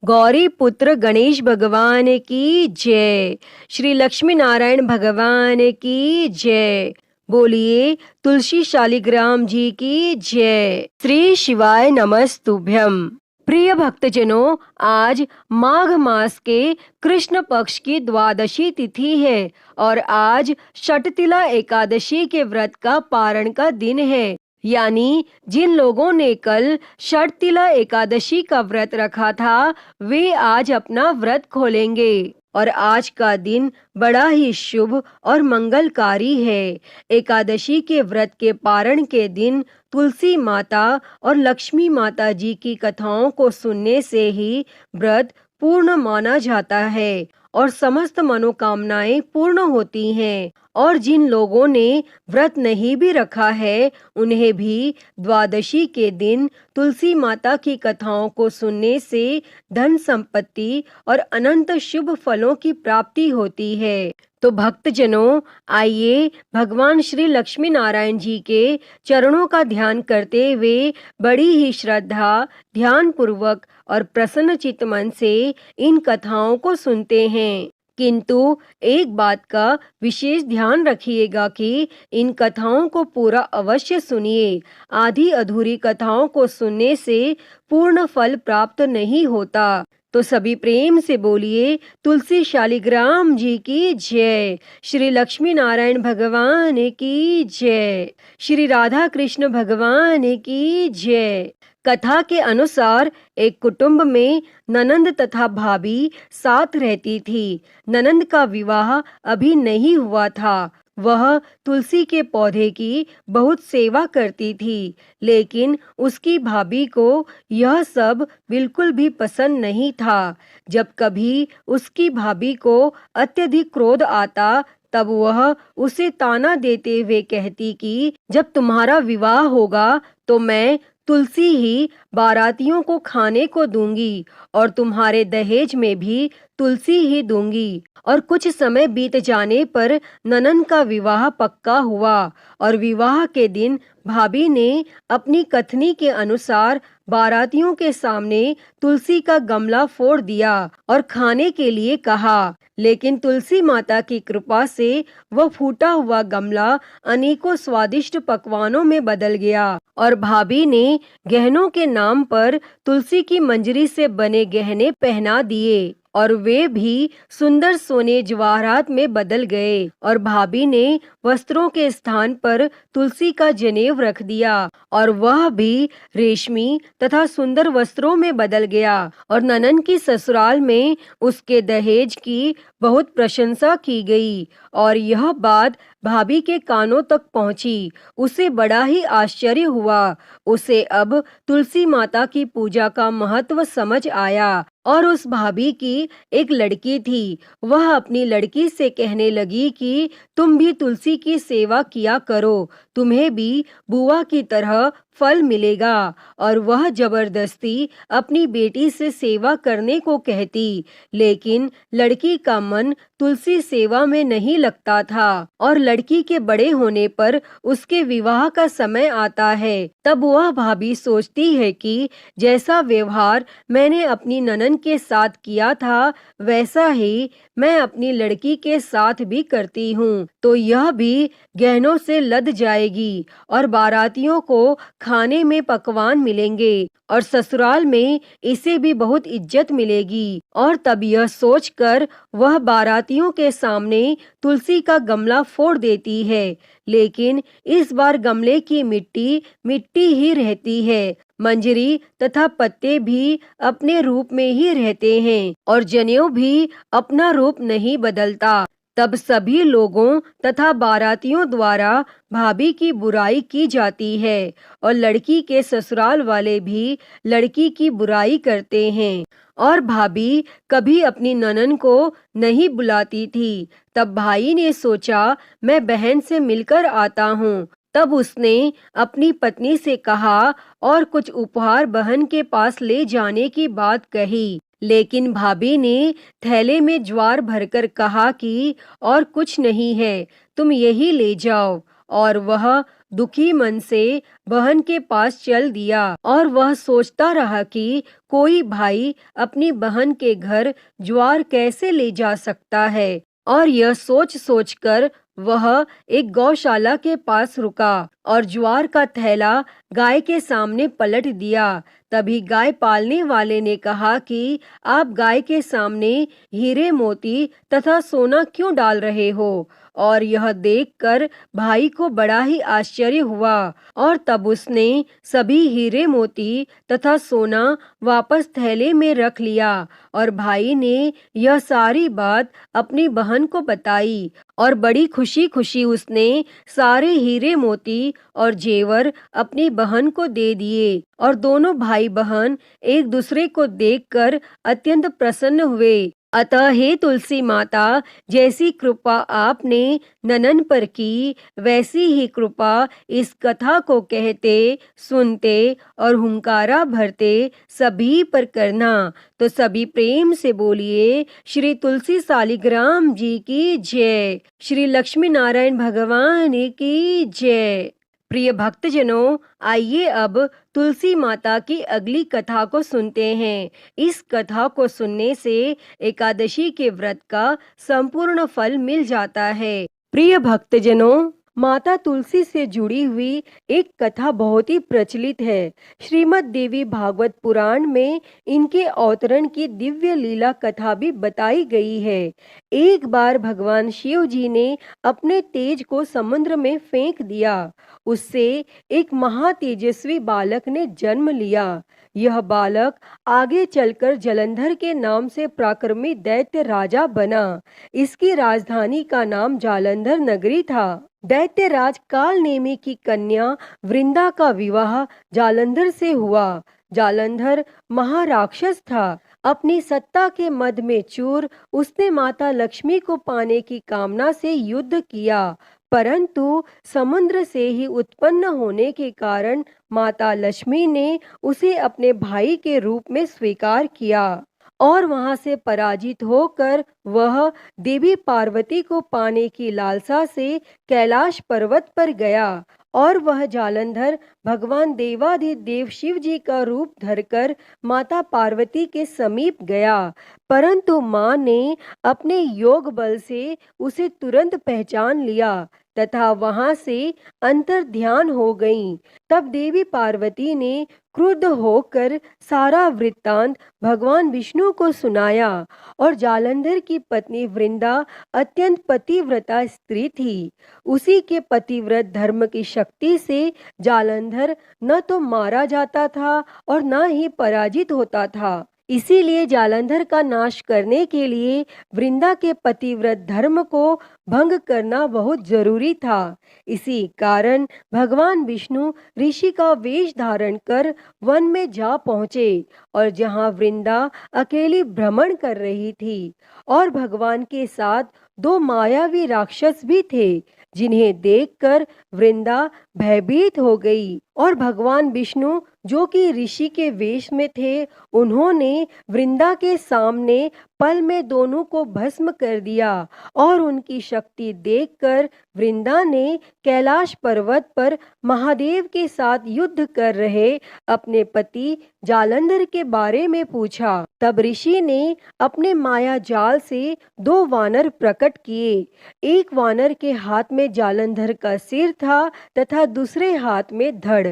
गौरी पुत्र गणेश भगवान की जय। श्री लक्ष्मी नारायण भगवान की जय। बोलिए तुलसी शालिग्राम जी की जय। श्री शिवाय नमस्तुभ्यम। प्रिय भक्तजनों, आज माघ मास के कृष्ण पक्ष की द्वादशी तिथि है और आज षटतिला एकादशी के व्रत का पारण का दिन है। यानी जिन लोगों ने कल षटतिला एकादशी का व्रत रखा था, वे आज अपना व्रत खोलेंगे और आज का दिन बड़ा ही शुभ और मंगलकारी है। एकादशी के व्रत के पारण के दिन तुलसी माता और लक्ष्मी माता जी की कथाओं को सुनने से ही व्रत पूर्ण माना जाता है और समस्त मनोकामनाएं पूर्ण होती हैं। और जिन लोगों ने व्रत नहीं भी रखा है, उन्हें भी द्वादशी के दिन तुलसी माता की कथाओं को सुनने से धन संपत्ति और अनंत शुभ फलों की प्राप्ति होती है। तो भक्तजनों, आइए भगवान श्री लक्ष्मी नारायण जी के चरणों का ध्यान करते हुए बड़ी ही श्रद्धा, ध्यान पूर्वक और प्रसन्न चित्त मन से इन कथाओं को सुनते हैं। किंतु एक बात का विशेष ध्यान रखिएगा कि इन कथाओं को पूरा अवश्य सुनिए। आधी अधूरी कथाओं को सुनने से पूर्ण फल प्राप्त नहीं होता। तो सभी प्रेम से बोलिए तुलसी शालिग्राम जी की जय। श्री लक्ष्मी नारायण भगवान की जय। श्री राधा कृष्ण भगवान की जय। कथा के अनुसार एक कुटुंब में ननंद तथा भाभी साथ रहती थी। ननंद का विवाह अभी नहीं हुआ था। वह तुलसी के पौधे की बहुत सेवा करती थी, लेकिन उसकी भाभी को यह सब बिल्कुल भी पसंद नहीं था। जब कभी उसकी भाभी को अत्यधिक क्रोध आता, तब वह उसे ताना देते हुए कहती कि जब तुम्हारा विवाह होगा तो मैं तुलसी ही बारातियों को खाने को दूंगी और तुम्हारे दहेज में भी तुलसी ही दूंगी। और कुछ समय बीत जाने पर ननंद का विवाह पक्का हुआ और विवाह के दिन भाभी ने अपनी कथनी के अनुसार बारातियों के सामने तुलसी का गमला फोड़ दिया और खाने के लिए कहा। लेकिन तुलसी माता की कृपा से वह फूटा हुआ गमला अनेकों स्वादिष्ट पकवानों में बदल गया और भाभी ने गहनों के नाम पर तुलसी की मंजरी से बने गहने पहना दिए और वे भी सुंदर सोने जवाहरात में बदल गए। और भाभी ने वस्त्रों के स्थान पर तुलसी का जनेऊ रख दिया और वह भी रेशमी तथा सुंदर वस्त्रों में बदल गया। और ननंद की ससुराल में उसके दहेज की बहुत प्रशंसा की गई और यह बात भाभी के कानों तक पहुंची। उसे बड़ा ही आश्चर्य हुआ। उसे अब तुलसी माता की पूजा का महत्व समझ आया। और उस भाभी की एक लड़की थी। वह अपनी लड़की से कहने लगी कि तुम भी तुलसी की सेवा किया करो, तुम्हें भी बुआ की तरह फल मिलेगा। और वह जबरदस्ती अपनी बेटी से सेवा करने को कहती, लेकिन लड़की का मन तुलसी सेवा में नहीं लगता था। और लड़की के बड़े होने पर उसके विवाह का समय आता है, तब वह भाभी सोचती है कि जैसा व्यवहार मैंने अपनी ननद के साथ किया था, वैसा ही मैं अपनी लड़की के साथ भी करती हूँ, तो यह भी गहनों से लद जाएगी और बारातियों को खाने में पकवान मिलेंगे और ससुराल में इसे भी बहुत इज्जत मिलेगी। और तब यह सोचकर वह बारातियों के सामने तुलसी का गमला फोड़ देती है, लेकिन इस बार गमले की मिट्टी मिट्टी ही रहती है। मंजरी तथा पत्ते भी अपने रूप में ही रहते हैं और जनेऊ भी अपना रूप नहीं बदलता। तब सभी लोगों तथा बारातियों द्वारा भाभी की बुराई की जाती है और लड़की के ससुराल वाले भी लड़की की बुराई करते हैं। और भाभी कभी अपनी ननद को नहीं बुलाती थी। तब भाई ने सोचा मैं बहन से मिलकर आता हूँ। तब उसने अपनी पत्नी से कहा और कुछ उपहार बहन के पास ले जाने की बात कही, लेकिन भाभी ने थैले में ज्वार भरकर कहा कि और कुछ नहीं है, तुम यही ले जाओ। और वह दुखी मन से बहन के पास चल दिया और वह सोचता रहा कि कोई भाई अपनी बहन के घर ज्वार कैसे ले जा सकता है। और यह सोच सोचकर वह एक गौशाला के पास रुका और ज्वार का थैला गाय के सामने पलट दिया। तभी गाय पालने वाले ने कहा कि आप गाय के सामने हीरे मोती तथा सोना क्यों डाल रहे हो? और यह देखकर भाई को बड़ा ही आश्चर्य हुआ और तब उसने सभी हीरे मोती तथा सोना वापस थैले में रख लिया। और भाई ने यह सारी बात अपनी बहन को बताई और बड़ी खुशी खुशी उसने सारे हीरे मोती और जेवर अपनी बहन को दे दिए और दोनों भाई बहन एक दूसरे को देखकर अत्यंत प्रसन्न हुए। अतः हे तुलसी माता, जैसी कृपा आपने ननन पर की, वैसी ही कृपा इस कथा को कहते, सुनते और हुंकारा भरते सभी पर करना। तो सभी प्रेम से बोलिए श्री तुलसी सालिग्राम जी की जय, श्री लक्ष्मी नारायण भगवान की जय। प्रिय भक्तजनों, आइए अब तुलसी माता की अगली कथा को सुनते हैं। इस कथा को सुनने से एकादशी के व्रत का संपूर्ण फल मिल जाता है। प्रिय भक्तजनों, माता तुलसी से जुड़ी हुई एक कथा बहुत ही प्रचलित है। श्रीमद् देवी भागवत पुराण में इनके अवतरण की दिव्य लीला कथा भी बताई गई है। एक बार भगवान शिव जी ने अपने तेज को समुद्र में फेंक दिया। उससे एक महातेजस्वी बालक ने जन्म लिया। यह बालक आगे चलकर जलंधर के नाम से पराक्रमी दैत्य राजा बना। इसकी राजधानी का नाम जालंधर नगरी था। दैत्यराज कालनेमी की कन्या वृंदा का विवाह जालंधर से हुआ। जालंधर महाराक्षस था। अपनी सत्ता के मद में चूर उसने माता लक्ष्मी को पाने की कामना से युद्ध किया, परंतु समुद्र से ही उत्पन्न होने के कारण माता लक्ष्मी ने उसे अपने भाई के रूप में स्वीकार किया और वहां से पराजित होकर वह देवी पार्वती को पाने की लालसा से कैलाश पर्वत पर गया और वह जालंधर भगवान देवाधिदेव शिव जी का रूप धरकर माता पार्वती के समीप गया, परंतु मां ने अपने योग बल से उसे तुरंत पहचान लिया तथा वहां से अंतर ध्यान हो गईं। तब देवी पार्वती ने क्रुद्ध होकर सारा वृत्तांत भगवान विष्णु को सुनाया और जालंधर की पत्नी वृंदा अत्यंत पतिव्रता स्त्री थी। उसी के पतिव्रत धर्म की शक्ति से जालंधर न तो मारा जाता था और न ही पराजित होता था। इसीलिए जालंधर का नाश करने के लिए वृंदा के पतिव्रत धर्म को भंग करना बहुत जरूरी था। इसी कारण भगवान विष्णु ऋषि का वेश धारण कर वन में जा पहुँचे और जहाँ वृंदा अकेली भ्रमण कर रही थी और भगवान के साथ दो मायावी राक्षस भी थे, जिन्हें देखकर वृंदा भयभीत हो गई और भगवान विष्णु जो कि ऋषि के वेश में थे, उन्होंने वृंदा के सामने पल में दोनों को भस्म कर दिया और उनकी शक्ति देखकर वृंदा ने कैलाश पर्वत पर महादेव के साथ युद्ध कर रहे अपने पति जालंधर के बारे में पूछा। तब ऋषि ने अपने माया जाल से दो वानर प्रकट किए। एक वानर के हाथ में जालंधर का सिर था तथा दूसरे हाथ में धड़।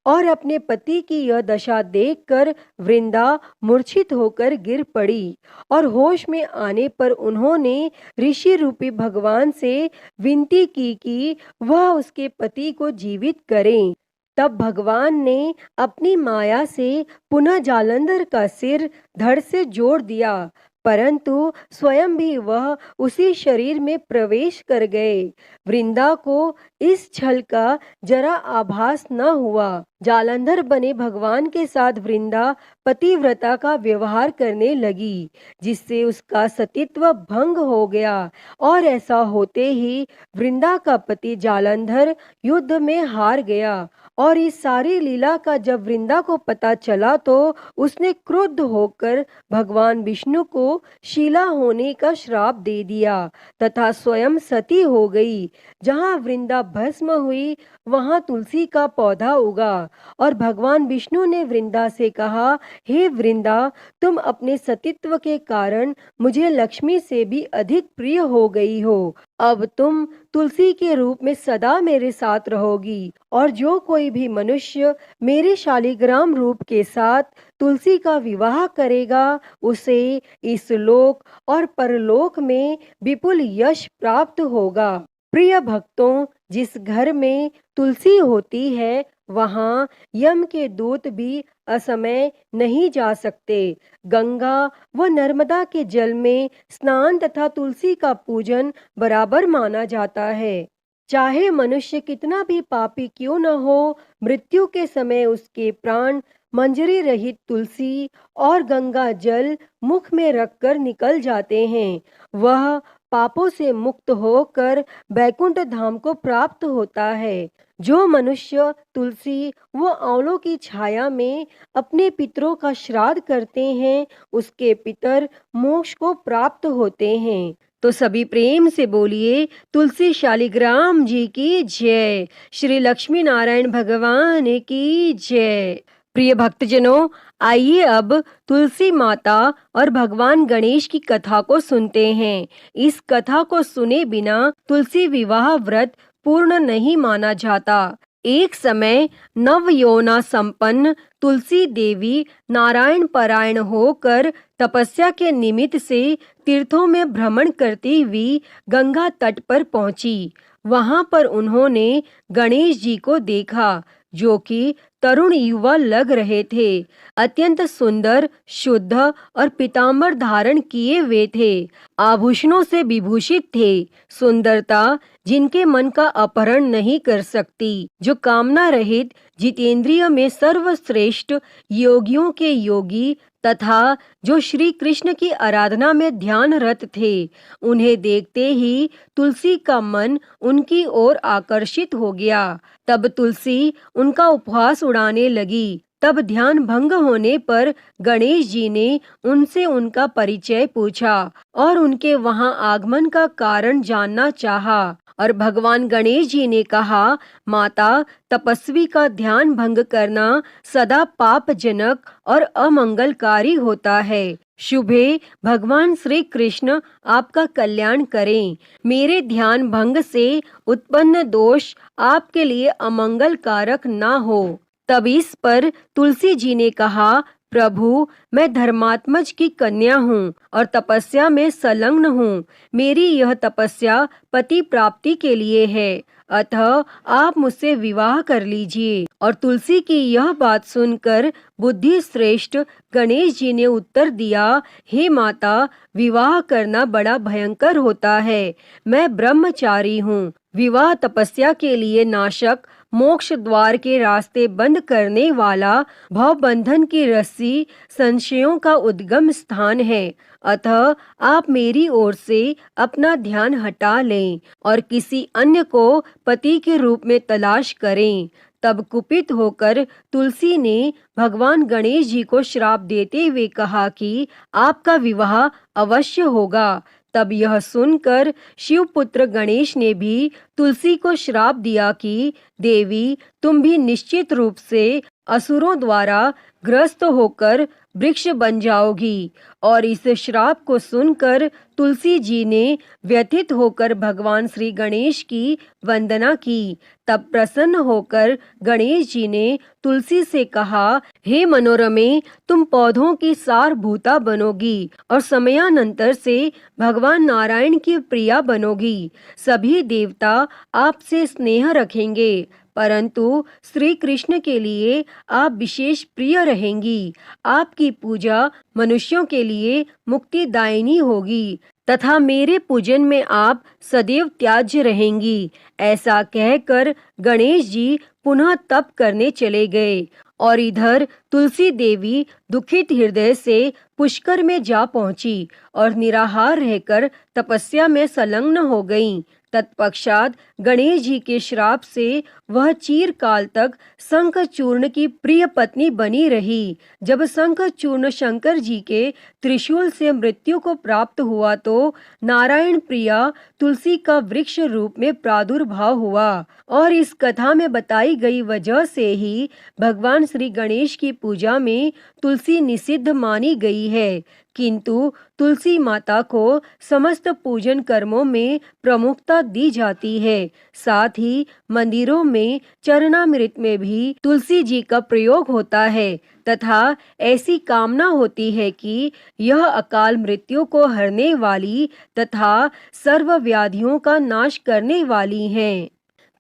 और अपने पति की यह दशा देखकर वृंदा मूर्छित होकर गिर पड़ी और होश में आने पर उन्होंने ऋषि रूपी भगवान से विनती की कि वह उसके पति को जीवित करें। तब भगवान ने अपनी माया से पुनः जालंधर का सिर धड़ से जोड़ दिया, परंतु स्वयं भी वह उसी शरीर में प्रवेश कर गए। वृंदा को इस छल का जरा आभास न हुआ। जालंधर बने भगवान के साथ वृंदा पतिव्रता का व्यवहार करने लगी, जिससे उसका सतीत्व भंग हो गया और ऐसा होते ही वृंदा का पति जालंधर युद्ध में हार गया और इस सारी लीला का जब वृंदा को पता चला तो उसने क्रुद्ध होकर भगवान विष्णु को शीला होने का श्राप दे दिया तथा स्वयं सती हो गई। जहाँ वृंदा भस्म हुई वहाँ तुलसी का पौधा उगा और भगवान विष्णु ने वृंदा से कहा, हे वृंदा, तुम अपने सतीत्व के कारण मुझे लक्ष्मी से भी अधिक प्रिय हो गई हो। अब तुम तुलसी के रूप में सदा मेरे साथ रहोगी और जो कोई भी मनुष्य मेरे शालिग्राम रूप के साथ तुलसी का विवाह करेगा उसे इस लोक और परलोक में विपुल यश प्राप्त होगा। प्रिय भक्तों, जिस घर में तुलसी होती है वहाँ यम के दूत भी असमय नहीं जा सकते। गंगा व नर्मदा के जल में स्नान तथा तुलसी का पूजन बराबर माना जाता है। चाहे मनुष्य कितना भी पापी क्यों न हो, मृत्यु के समय उसके प्राण मंजरी रहित तुलसी और गंगा जल मुख में रखकर निकल जाते हैं। वह पापों से मुक्त होकर बैकुंठ धाम को प्राप्त होता है। जो मनुष्य तुलसी व आंवलों की छाया में अपने पितरों का श्राद्ध करते हैं उसके पितर मोक्ष को प्राप्त होते हैं। तो सभी प्रेम से बोलिए तुलसी शालिग्राम जी की जय, श्री लक्ष्मी नारायण भगवान की जय। प्रिय भक्तजनों, आइए अब तुलसी माता और भगवान गणेश की कथा को सुनते हैं। इस कथा को सुने बिना तुलसी विवाह व्रत पूर्ण नहीं माना जाता। एक समय नव यौना संपन्न तुलसी देवी नारायण परायण होकर तपस्या के निमित्त से तीर्थों में भ्रमण करती हुई गंगा तट पर पहुंची। वहां पर उन्होंने गणेश जी को देखा जो कि तरुण युवा लग रहे थे। अत्यंत सुंदर, शुद्ध और पीतांबर धारण किए हुए थे। आभूषणों से विभूषित थे। सुंदरता जिनके मन का अपहरण नहीं कर सकती, जो कामना रहित, जितेंद्रिय में सर्वश्रेष्ठ, योगियों के योगी तथा जो श्री कृष्ण की आराधना में ध्यानरत थे। उन्हें देखते ही तुलसी का मन उनकी ओर आकर्षित हो गया। तब तुलसी उनका उपहास उड़ाने लगी। तब ध्यान भंग होने पर गणेश जी ने उनसे उनका परिचय पूछा और उनके वहां आगमन का कारण जानना चाहा। और भगवान गणेश जी ने कहा, माता, तपस्वी का ध्यान भंग करना सदा पापजनक और अमंगलकारी होता है। शुभे भगवान श्री कृष्ण आपका कल्याण करें। मेरे ध्यान भंग से उत्पन्न दोष आपके लिए अमंगलकारक ना हो। तब इस पर तुलसी जी ने कहा, प्रभु, मैं धर्मात्मज की कन्या हूँ और तपस्या में संलग्न हूँ। मेरी यह तपस्या पति प्राप्ति के लिए है, अतः आप मुझसे विवाह कर लीजिए। और तुलसी की यह बात सुनकर बुद्धि श्रेष्ठ गणेश जी ने उत्तर दिया, हे माता, विवाह करना बड़ा भयंकर होता है। मैं ब्रह्मचारी हूँ। विवाह तपस्या के लिए नाशक, मोक्ष द्वार के रास्ते बंद करने वाला, भव बंधन की रस्सी, संशयों का उद्गम स्थान है। अतः आप मेरी ओर से अपना ध्यान हटा लें और किसी अन्य को पति के रूप में तलाश करें। तब कुपित होकर तुलसी ने भगवान गणेश जी को श्राप देते हुए कहा कि आपका विवाह अवश्य होगा। तब यह सुनकर शिवपुत्र गणेश ने भी तुलसी को श्राप दिया कि देवी, तुम भी निश्चित रूप से असुरों द्वारा ग्रस्त होकर वृक्ष बन जाओगी। और इस श्राप को सुनकर तुलसी जी ने व्यथित होकर भगवान श्री गणेश की वंदना की। तब प्रसन्न होकर गणेश जी ने तुलसी से कहा, हे मनोरमे, तुम पौधों की सारभूता बनोगी और समयानंतर से भगवान नारायण की प्रिया बनोगी। सभी देवता आपसे स्नेह रखेंगे, परंतु श्री कृष्ण के लिए आप विशेष प्रिय रहेंगी। आपकी पूजा मनुष्यों के लिए मुक्तिदायिनी होगी तथा मेरे पूजन में आप सदैव त्याज्य रहेंगी। ऐसा कहकर गणेश जी पुनः तप करने चले गए। और इधर तुलसी देवी दुखित हृदय से पुष्कर में जा पहुंची और निराहार रहकर तपस्या में संलग्न हो गईं। तत्पश्चात गणेश जी के श्राप से वह चिरकाल तक शंखचूर्ण की प्रिय पत्नी बनी रही। जब शंखचूर्ण शंकर जी के त्रिशूल से मृत्यु को प्राप्त हुआ तो नारायण प्रिया तुलसी का वृक्ष रूप में प्रादुर्भाव हुआ और इस कथा में बताई गई वजह से ही भगवान श्री गणेश की पूजा में तुलसी निषिद्ध मानी गई है। किंतु तुलसी माता को समस्त पूजन कर्मों में प्रमुखता दी जाती है। साथ ही मंदिरों में चरणामृत में भी तुलसी जी का प्रयोग होता है तथा ऐसी कामना होती है कि यह अकाल मृत्यु को हरने वाली तथा सर्व व्याधियों का नाश करने वाली हैं।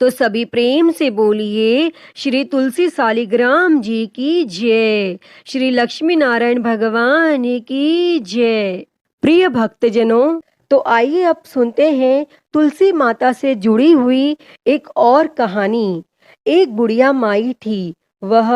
तो सभी प्रेम से बोलिए श्री तुलसी शालिग्राम जी की जय, श्री लक्ष्मी नारायण भगवान की जय। प्रिय भक्तजनों, तो आइए अब सुनते हैं तुलसी माता से जुड़ी हुई एक और कहानी। एक बुढ़िया माई थी। वह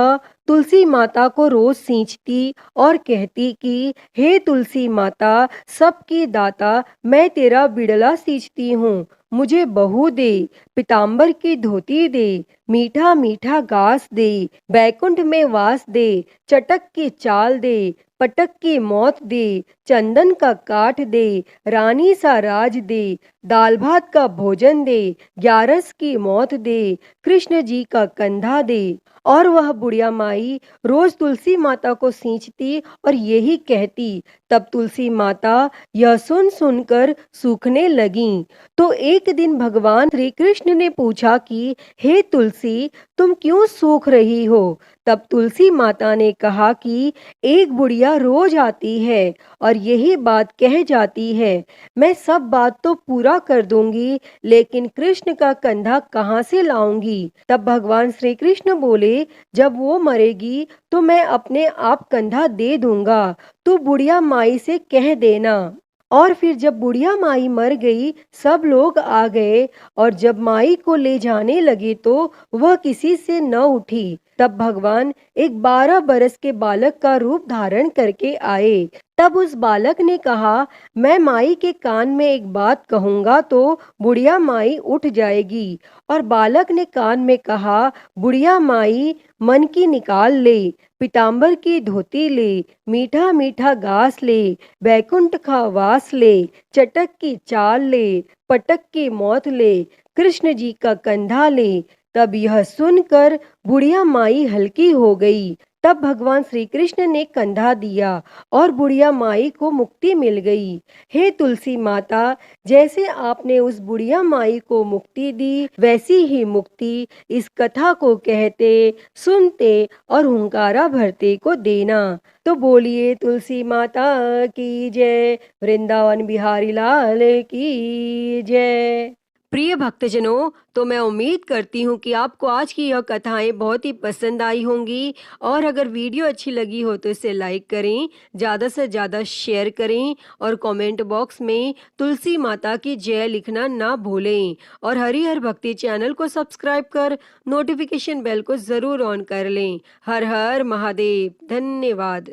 तुलसी माता को रोज सींचती और कहती कि हे तुलसी माता, सबकी दाता, मैं तेरा बिड़ला सींचती हूँ, मुझे बहू दे, पीताम्बर की धोती दे, मीठा मीठा घास दे, बैकुंठ में वास दे, चटक की चाल दे, पटक की मौत दे, चंदन का काठ दे, रानी सा राज दे, दाल भात का भोजन दे, ग्यारस की मौत दे, कृष्ण जी का कंधा दे। और वह बुढ़िया माई रोज तुलसी माता को सींचती और यही कहती। तब तुलसी माता यह सुन सुनकर सूखने लगीं। तो एक दिन भगवान श्री कृष्ण ने पूछा कि हे तुलसी, तुम क्यों सूख रही हो? तब तुलसी माता ने कहा कि एक बुढ़िया रोज आती है और यही बात कह जाती है, मैं सब बात तो पूरा कर दूंगी, लेकिन कृष्ण का कंधा कहाँ से लाऊंगी? तब भगवान श्री कृष्ण बोले, जब वो मरेगी तो मैं अपने आप कंधा दे दूंगा, तू बुढ़िया माई से कह देना। और फिर जब बुढ़िया माई मर गई, सब लोग आ गए और जब माई को ले जाने लगे तो वह किसी से न उठी। तब भगवान एक 12 बरस के बालक का रूप धारण करके आए। तब उस बालक ने कहा, मैं माई के कान में एक बात कहूंगा तो बुढ़िया माई उठ जाएगी। और बालक ने कान में कहा, बुढ़िया माई मन की निकाल ले, पीताम्बर की धोती ले, मीठा मीठा घास ले, बैकुंठ का वास ले, चटक की चाल ले, पटक की मौत ले, कृष्ण जी का कंधा ले। तब यह सुनकर बुढ़िया माई हल्की हो गई। तब भगवान श्री कृष्ण ने कंधा दिया और बुढ़िया माई को मुक्ति मिल गई। हे तुलसी माता, जैसे आपने उस बुढ़िया माई को मुक्ति दी, वैसी ही मुक्ति इस कथा को कहते, सुनते और हुंकारा भरते को देना। तो बोलिए तुलसी माता की जय, वृंदावन बिहारी लाल की जय। प्रिय भक्तजनों, तो मैं उम्मीद करती हूँ कि आपको आज की यह कथाएं बहुत ही पसंद आई होंगी और अगर वीडियो अच्छी लगी हो तो इसे लाइक करें, ज़्यादा से ज़्यादा शेयर करें और कमेंट बॉक्स में तुलसी माता की जय लिखना ना भूलें और हरिहर भक्ति चैनल को सब्सक्राइब कर नोटिफिकेशन बेल को ज़रूर ऑन कर लें। हर हर महादेव। धन्यवाद।